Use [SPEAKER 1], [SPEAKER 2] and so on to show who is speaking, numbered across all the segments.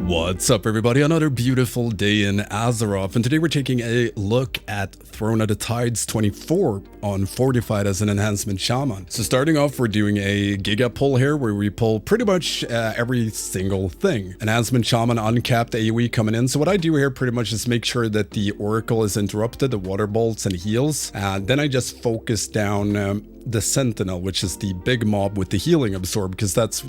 [SPEAKER 1] What's up everybody, another beautiful day in Azeroth, and today we're taking a look at Thrown at the Tides 24 on Fortified as an Enhancement Shaman. So starting off, we're doing a Giga pull here where we pull pretty much every single thing. Enhancement Shaman, uncapped AoE coming in. So what I do here pretty much is make sure that the Oracle is interrupted, the water bolts and heals. Then I just focus down the Sentinel, which is the big mob with the healing absorb, because that's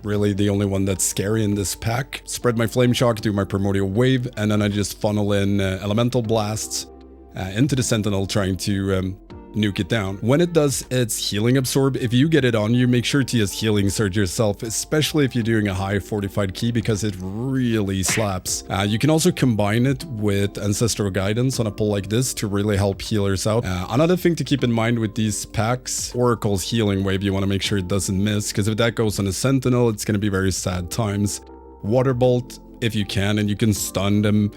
[SPEAKER 1] really the only one that's scary in this pack. Spread my Flame Shock, do my Primordial Wave, and then I just funnel in Elemental Blasts into the Sentinel, trying to nuke it down. When it does its Healing Absorb, if you get it on you, make sure to use Healing Surge yourself, especially if you're doing a high Fortified Key, because it really slaps. You can also combine it with Ancestral Guidance on a pull like this to really help healers out. Another thing to keep in mind with these packs, Oracle's Healing Wave, you want to make sure it doesn't miss, because if that goes on a Sentinel, it's going to be very sad times. Water Bolt, if you can, and you can stun them,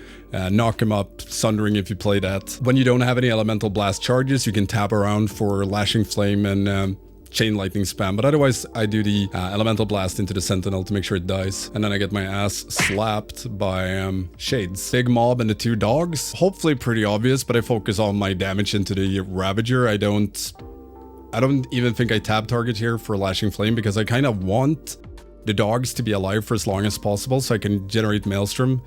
[SPEAKER 1] knock them up, Sundering if you play that. When you don't have any Elemental Blast charges, you can tap around for Lashing Flame and Chain Lightning spam, but otherwise I do the Elemental Blast into the Sentinel to make sure it dies, and then I get my ass slapped by Shades. Big mob and the two dogs, hopefully pretty obvious, but I focus all my damage into the Ravager. I don't even think I tab target here for Lashing Flame, because I kind of want the dogs to be alive for as long as possible so I can generate Maelstrom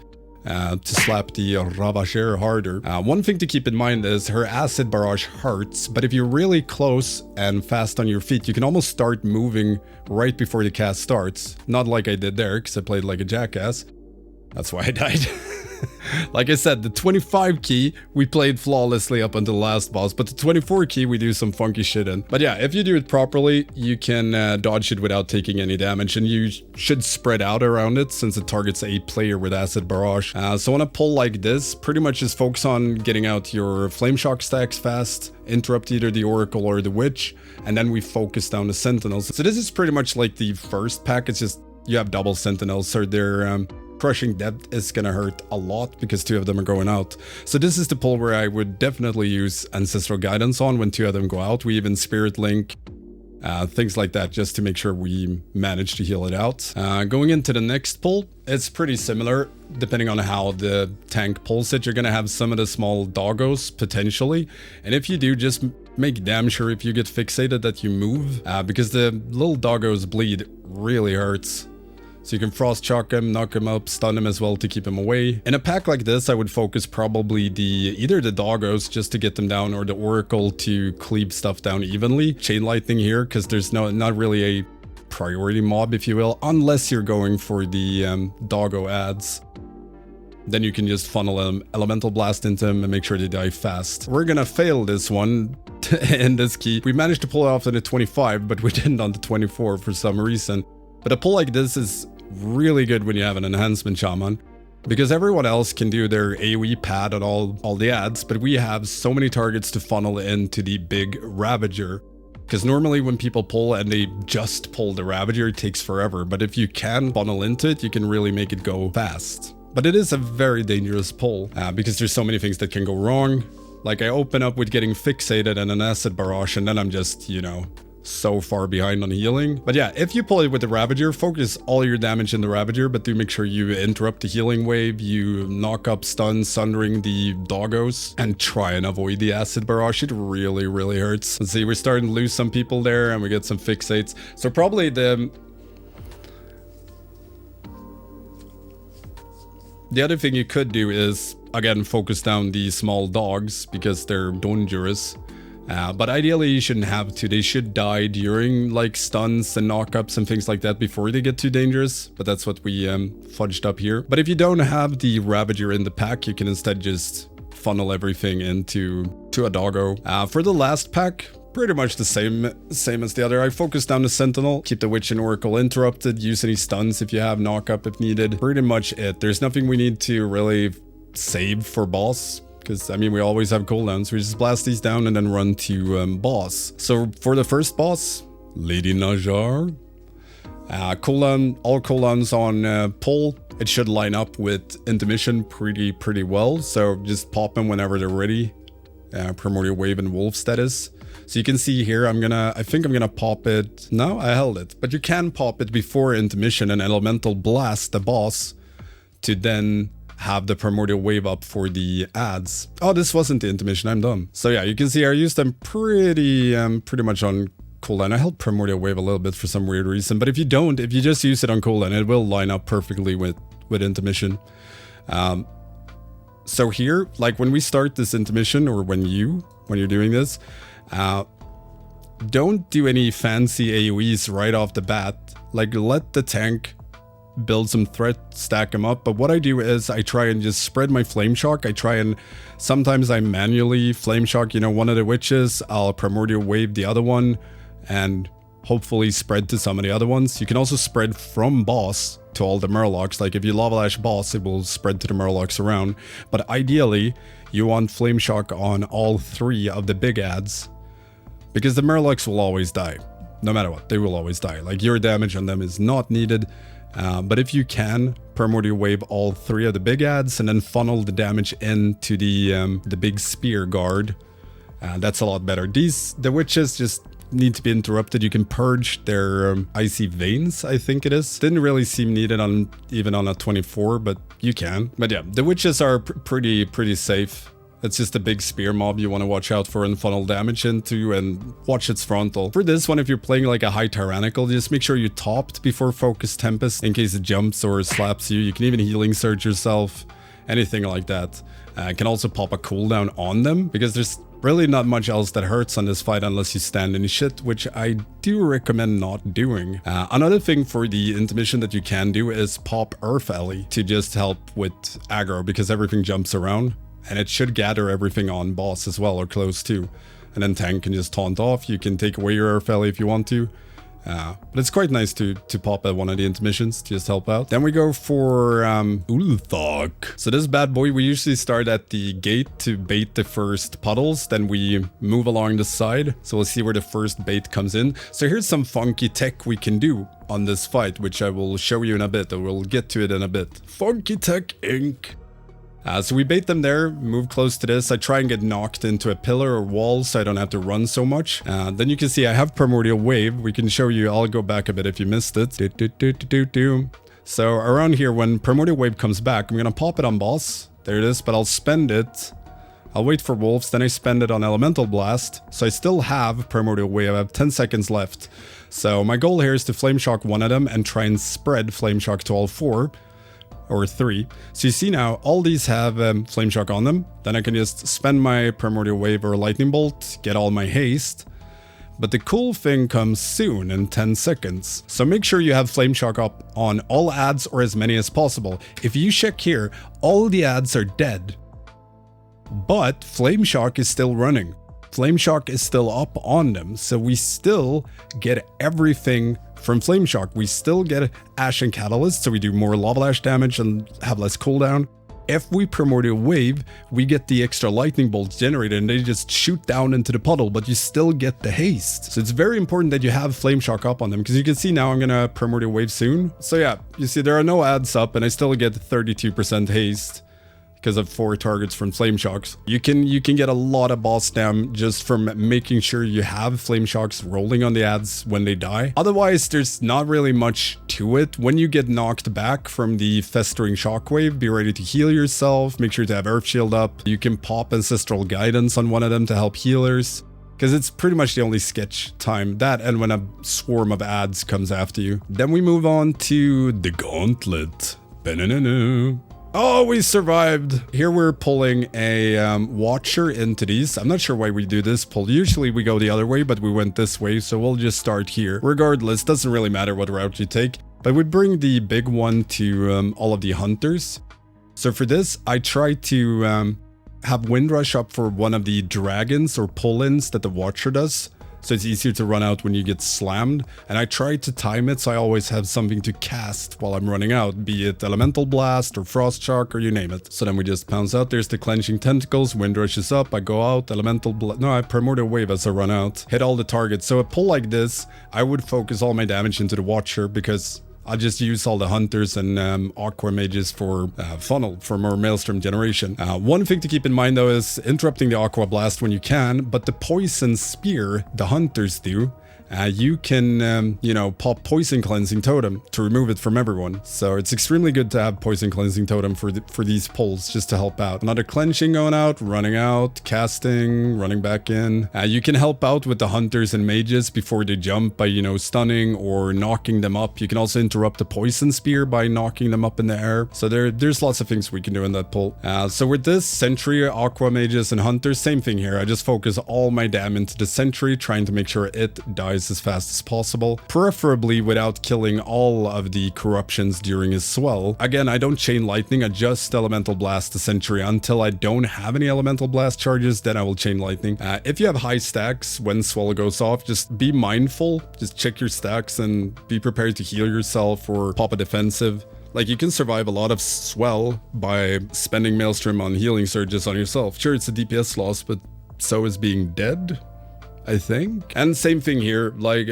[SPEAKER 1] to slap the Ravager harder. One thing to keep in mind is her Acid Barrage hurts, but if you're really close and fast on your feet, you can almost start moving right before the cast starts. Not like I did there, because I played like a jackass. That's why I died. Like I said, the 25 key we played flawlessly up until the last boss, but the 24 key we do some funky shit in. But yeah, if you do it properly, you can dodge it without taking any damage, and you should spread out around it since it targets a player with Acid Barrage. So on a pull like this, pretty much just focus on getting out your Flame Shock stacks fast, interrupt either the Oracle or the Witch, and then we focus down the Sentinels. So this is pretty much like the first pack, it's just you have double Sentinels, so they're Crushing Depth is gonna hurt a lot because two of them are going out. So this is the pull where I would definitely use Ancestral Guidance on when two of them go out. We even Spirit Link, things like that, just to make sure we manage to heal it out. Going into the next pull, it's pretty similar. Depending on how the tank pulls it, you're gonna have some of the small doggos potentially. And if you do, just make damn sure if you get fixated that you move, because the little doggos bleed really hurts. So you can Frost Shock him, knock him up, stun him as well to keep him away. In a pack like this, I would focus probably either the doggos just to get them down, or the Oracle to cleave stuff down evenly. Chain Lightning here, because there's not really a priority mob, if you will, unless you're going for the doggo ads. Then you can just funnel Elemental Blast into them and make sure they die fast. We're gonna fail this one in this key. We managed to pull it off on the 25, but we didn't on the 24 for some reason. But a pull like this is really good when you have an Enhancement Shaman, because everyone else can do their AoE pad on all the ads, but we have so many targets to funnel into the big Ravager. Because normally when people pull and they just pull the Ravager, it takes forever, but if you can funnel into it, you can really make it go fast. But it is a very dangerous pull, because there's so many things that can go wrong. Like I open up with getting fixated and an Acid Barrage, and then I'm just, you know, so far behind on healing. But yeah, if you pull it with the Ravager, focus all your damage in the Ravager, but do make sure you interrupt the healing wave, you knock up stun, sundering the doggos, and try and avoid the Acid Barrage. It really, really hurts. Let's see, we're starting to lose some people there, and we get some fixates. So probably the other thing you could do is, again, focus down the small dogs, because they're dangerous. But ideally you shouldn't have to. They should die during like stuns and knockups and things like that before they get too dangerous. But that's what we fudged up here. But if you don't have the Ravager in the pack, you can instead just funnel everything into a doggo. For the last pack, pretty much the same as the other. I focus down the Sentinel, keep the Witch and Oracle interrupted, use any stuns if you have knockup if needed. Pretty much it. There's nothing we need to really save for boss, because I mean we always have cooldowns. We just blast these down and then run to boss. So for the first boss, Lady Naz'jar, cooldown, all cooldowns on pull, it should line up with intermission pretty well. So just pop them whenever they're ready. Primordial Wave and Wolf status. So you can see here, I think I'm gonna pop it. No, I held it, but you can pop it before intermission and Elemental Blast the boss to then have the Primordial Wave up for the ads. Oh, this wasn't the intermission, I'm dumb. So yeah, you can see I used them pretty much on cooldown. I held Primordial Wave a little bit for some weird reason, but if you don't, if you just use it on cooldown, it will line up perfectly with intermission. So here, like when we start this intermission, or when you're doing this, don't do any fancy AoEs right off the bat. Like, let the tank build some threat, stack them up. But what I do is I try and just spread my flame shock. Sometimes I manually flame shock, you know, one of the witches. I'll Primordial Wave the other one and hopefully spread to some of the other ones. You can also spread from boss to all the Murlocs. Like if you Lava Lash boss, it will spread to the Murlocs around. But ideally, you want flame shock on all 3 of the big ads, because the Murlocs will always die. No matter what, they will always die. Like, your damage on them is not needed. But if you can, Primordial Wave all 3 of the big ads and then funnel the damage into the big spear guard, that's a lot better. The witches just need to be interrupted. You can purge their icy veins, I think it is. Didn't really seem needed even on a 24, but you can. But yeah, the witches are pretty safe. It's just a big spear mob you want to watch out for and funnel damage into, and watch its frontal. For this one, if you're playing like a high tyrannical, just make sure you topped before Focus Tempest in case it jumps or slaps you. You can even healing surge yourself, anything like that. Can also pop a cooldown on them, because there's really not much else that hurts on this fight unless you stand in shit, which I do recommend not doing. Another thing for the intermission that you can do is pop Earth Ellie to just help with aggro, because everything jumps around. And it should gather everything on boss as well, or close to. And then tank can just taunt off. You can take away your Earth Ellie if you want to. But it's quite nice to pop at one of the intermissions to just help out. Then we go for Uldthog. So this bad boy, we usually start at the gate to bait the first puddles. Then we move along the side. So we'll see where the first bait comes in. So here's some funky tech we can do on this fight, which I will show you in a bit, or we'll get to it in a bit. Funky Tech Inc. So we bait them there, move close to this. I try and get knocked into a pillar or wall so I don't have to run so much. Then you can see I have Primordial Wave. We can show you, I'll go back a bit if you missed it. So around here, when Primordial Wave comes back, I'm going to pop it on boss. There it is, but I'll spend it. I'll wait for wolves, then I spend it on Elemental Blast. So I still have Primordial Wave, I have 10 seconds left. So my goal here is to Flame Shock one of them and try and spread Flame Shock to all 4. Or 3. So you see now, all these have Flame Shock on them. Then I can just spend my Primordial Wave or Lightning Bolt, get all my haste. But the cool thing comes soon, in 10 seconds. So make sure you have Flame Shock up on all ads, or as many as possible. If you check here, all the ads are dead. But Flame Shock is still running. Flame Shock is still up on them, so we still get everything from Flame Shock. We still get Ashen Catalyst, so we do more Lava Lash damage and have less cooldown. If we Primordial Wave, we get the extra lightning bolts generated and they just shoot down into the puddle, but you still get the haste. So it's very important that you have Flame Shock up on them, because you can see now I'm gonna Primordial Wave soon. So yeah, you see there are no ads up and I still get 32% haste. Because of 4 targets from Flame Shocks. You can get a lot of boss dam just from making sure you have Flame Shocks rolling on the ads when they die. Otherwise, there's not really much to it. When you get knocked back from the festering shockwave, be ready to heal yourself. Make sure to have Earth Shield up. You can pop Ancestral Guidance on one of them to help healers, because it's pretty much the only sketch time. That and when a swarm of ads comes after you. Then we move on to the Gauntlet. Ba-na-na-na. Oh, we survived. Here we're pulling a Watcher into these. I'm not sure why we do this pull. Usually we go the other way, but we went this way, so we'll just start here. Regardless, doesn't really matter what route you take. But we bring the big one to all of the hunters. So for this, I try to have Windrush up for one of the dragons or pull-ins that the Watcher does. So it's easier to run out when you get slammed. And I try to time it so I always have something to cast while I'm running out, be it Elemental Blast or Frost Shock or you name it. So then we just pounce out. There's the Clenching Tentacles, Windrush is up, I go out, Elemental Blast, no, I Primordial Wave as I run out, hit all the targets. So a pull like this, I would focus all my damage into the Watcher, because I'll just use all the hunters and aqua mages for funnel for more maelstrom generation. One thing to keep in mind though is interrupting the aqua blast when you can, but the poison spear the hunters do you can, you know, pop Poison Cleansing Totem to remove it from everyone. So it's extremely good to have Poison Cleansing Totem for these pulls, just to help out. Another clenching going out, running out, casting, running back in. You can help out with the hunters and mages before they jump by, you know, stunning or knocking them up. You can also interrupt the poison spear by knocking them up in the air. So there's lots of things we can do in that pull. So with this, Sentry, Aqua Mages, and Hunters, same thing here. I just focus all my damage into the Sentry, trying to make sure it dies as fast as possible, preferably without killing all of the corruptions during his swell. Again, I don't chain lightning, I just elemental blast the Sentry until I don't have any elemental blast charges, then I will chain lightning. If you have high stacks when swell goes off, just be mindful, just check your stacks and be prepared to heal yourself or pop a defensive. Like, you can survive a lot of swell by spending Maelstrom on healing surges on yourself. Sure, it's a DPS loss, but so is being dead, I think. And same thing here, like,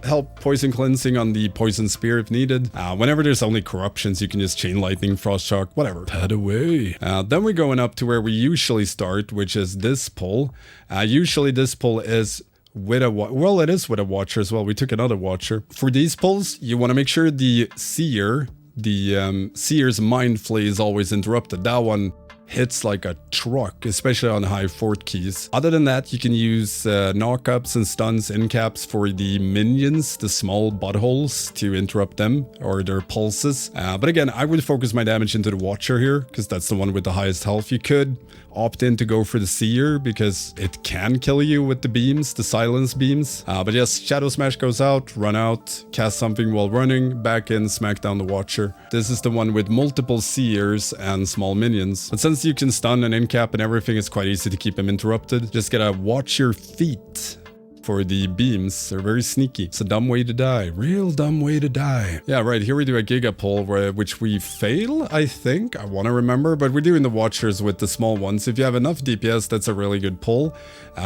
[SPEAKER 1] help Poison Cleansing on the Poison Spear if needed. Whenever there's only corruptions, you can just Chain Lightning, Frost Shock, whatever. Pad away. Then we're going up to where we usually start, which is this pull. Usually this pull is with a well, it is with a Watcher as well. We took another Watcher. For these pulls, you want to make sure the Seer, the Seer's Mind Flay is always interrupted. That one hits like a truck, especially on high fort keys. Other than that, you can use knockups and stuns in caps for the minions, the small buttholes, to interrupt them or their pulses. But again, I would focus my damage into the Watcher here, because that's the one with the highest health. You could opt in to go for the Seer, because it can kill you with the beams, the silence beams. But yes, Shadow Smash goes out, run out, cast something while running, back in, smack down the Watcher. This is the one with multiple Seers and small minions. But since you can stun and in-cap and everything, it's quite easy to keep them interrupted. Just gotta watch your feet for the beams. They're very sneaky. It's a dumb way to die. Real dumb way to die. Yeah, right. Here we do a Giga pull, which we fail, I think. I want to remember, but we're doing the Watchers with the small ones. If you have enough DPS, that's a really good pull,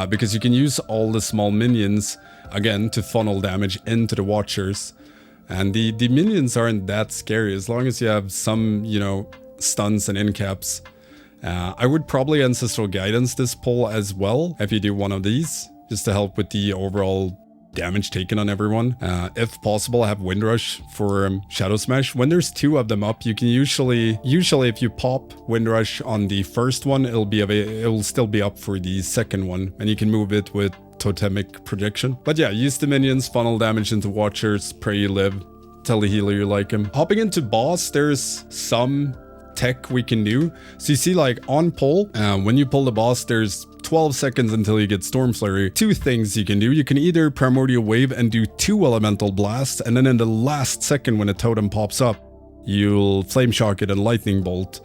[SPEAKER 1] because you can use all the small minions, again, to funnel damage into the Watchers. And the minions aren't that scary, as long as you have some, you know, stuns and in-caps. I would probably Ancestral Guidance this pull as well, if you do one of these, just to help with the overall damage taken on everyone. If possible, I have Windrush for Shadow Smash. When there's two of them up, you can usually if you pop Windrush on the first one, it will still be up for the second one, and you can move it with Totemic Projection. But yeah, use the minions, funnel damage into Watchers, pray you live, tell the healer you like him. Hopping into boss, there's some tech we can do. So you see, like, on pull, when you pull the boss, there's 12 seconds until you get Storm Flurry. Two things you can do. You can either Primordial Wave and do 2 Elemental Blasts, and then in the last second when a totem pops up, you'll Flame Shock it and Lightning Bolt.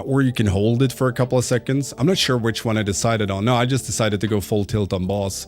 [SPEAKER 1] Or you can hold it for a couple of seconds. I'm not sure which one I decided on. No, I just decided to go full tilt on boss,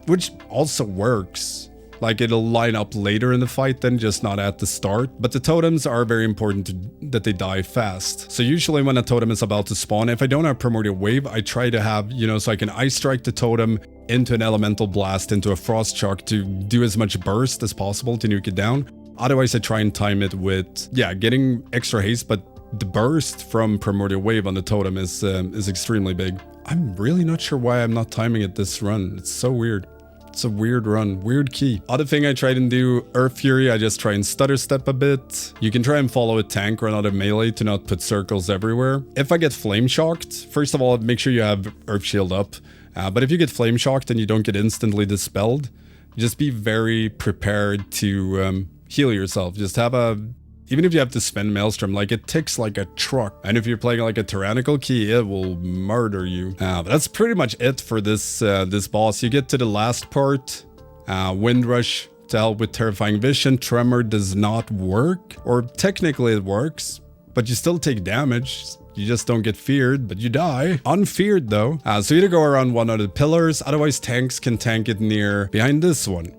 [SPEAKER 1] which also works. Like, it'll line up later in the fight than just not at the start. But the totems are very important that they die fast. So usually when a totem is about to spawn, if I don't have Primordial Wave, I try to have, you know, so I can Ice Strike the totem into an Elemental Blast, into a Frost Shock to do as much burst as possible to nuke it down. Otherwise, I try and time it with, yeah, getting extra haste, but the burst from Primordial Wave on the totem is extremely big. I'm really not sure why I'm not timing it this run. It's so weird. It's a weird run, weird key. Other thing I try and do, Earth Fury, I just try and stutter step a bit. You can try and follow a tank or another melee to not put circles everywhere. If I get Flame Shocked, first of all, make sure you have Earth Shield up. But if you get Flame Shocked and you don't get instantly dispelled, just be very prepared to heal yourself. Just have a... Even if you have to spend Maelstrom, like, it ticks like a truck. And if you're playing like a Tyrannical Key, it will murder you. But that's pretty much it for this this boss. You get to the last part, Windrush to help with Terrifying Vision. Tremor does not work, or technically it works, but you still take damage. You just don't get feared, but you die. Unfeared though. So either go around one of the pillars, otherwise tanks can tank it near behind this one.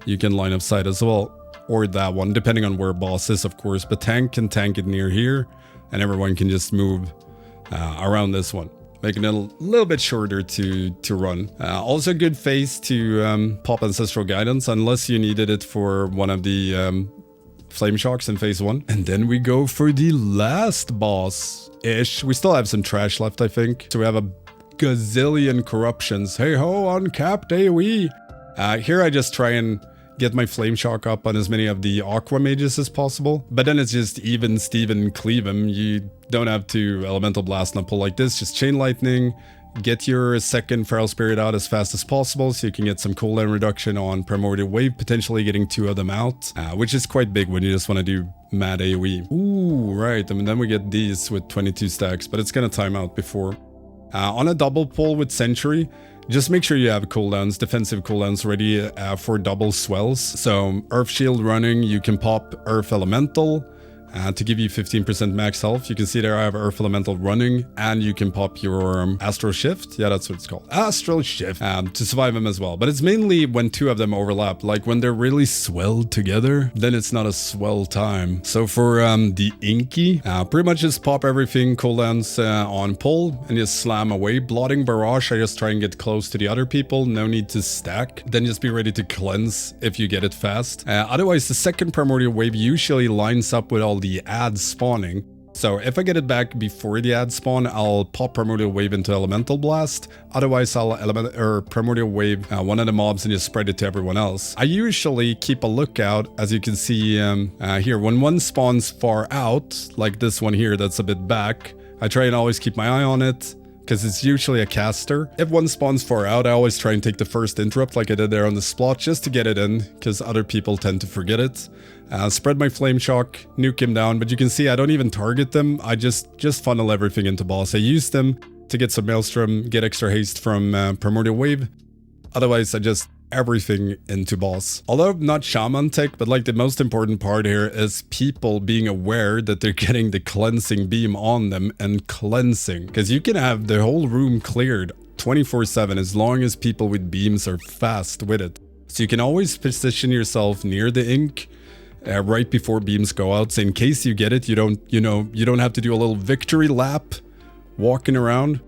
[SPEAKER 1] You can line of sight as well. Or that one, depending on where boss is, of course. But tank can tank it near here, and everyone can just move around this one, making it a little bit shorter to run. Also a good phase to pop Ancestral Guidance, unless you needed it for one of the Flame Shocks in phase 1. And then we go for the last boss-ish. We still have some trash left, I think. So we have a gazillion corruptions. Hey ho, uncapped AoE. Here I just try and get my Flame Shock up on as many of the Aqua Mages as possible. But then it's just even Steven cleave him. You don't have to Elemental Blast and pull like this. Just Chain Lightning. Get your second Feral Spirit out as fast as possible so you can get some cooldown reduction on Primordial Wave, potentially getting 2 of them out, which is quite big when you just want to do mad AoE. Ooh, right, and then we get these with 22 stacks, but it's gonna time out before. On a double pull with Sentry, just make sure you have cooldowns, defensive cooldowns ready for double swells. So Earth Shield running, you can pop Earth Elemental, to give you 15% max health. You can see there I have Earth Elemental running, and you can pop your Astral Shift. Yeah, that's what it's called. Astral Shift. To survive them as well. But it's mainly when 2 of them overlap. Like when they're really swelled together, then it's not a swell time. So for the Inky, pretty much just pop everything, cooldowns on pull, and just slam away. Blotting Barrage, I just try and get close to the other people. No need to stack. Then just be ready to cleanse if you get it fast. Otherwise, the second Primordial Wave usually lines up with all the ads spawning. So if I get it back before the ad spawn, I'll pop Primordial Wave into Elemental Blast. Otherwise, I'll Primordial Wave one of the mobs and just spread it to everyone else. I usually keep a lookout, as you can see here, when one spawns far out, like this one here that's a bit back, I try and always keep my eye on it, because it's usually a caster. If one spawns far out, I always try and take the first interrupt like I did there on the Splot, just to get it in, because other people tend to forget it. Spread my Flame Shock, nuke him down, but you can see I don't even target them. I just funnel everything into boss. I use them to get some Maelstrom, get extra haste from Primordial Wave. Otherwise, I just everything into boss. Although not Shaman tech, but like the most important part here is people being aware that they're getting the cleansing beam on them and cleansing. Because you can have the whole room cleared 24/7 as long as people with beams are fast with it. So you can always position yourself near the ink right before beams go out. So in case you get it, you don't have to do a little victory lap walking around.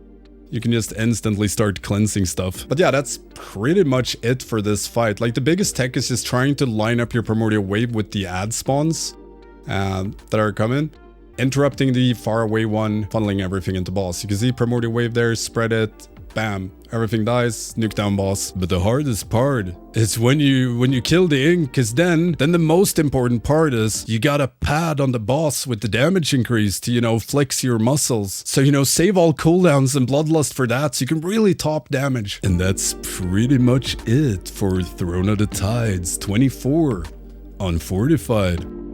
[SPEAKER 1] You can just instantly start cleansing stuff. But yeah, that's pretty much it for this fight. Like the biggest tech is just trying to line up your Primordial Wave with the ad spawns that are coming. Interrupting the far away one, funneling everything into boss. You can see Primordial Wave there, spread it, bam, everything dies, nuke down boss. But the hardest part is when you kill the ink, because then the most important part is you got a pad on the boss with the damage increase to, flex your muscles. So, save all cooldowns and Bloodlust for that so you can really top damage. And that's pretty much it for Throne of the Tides 24 on Fortified.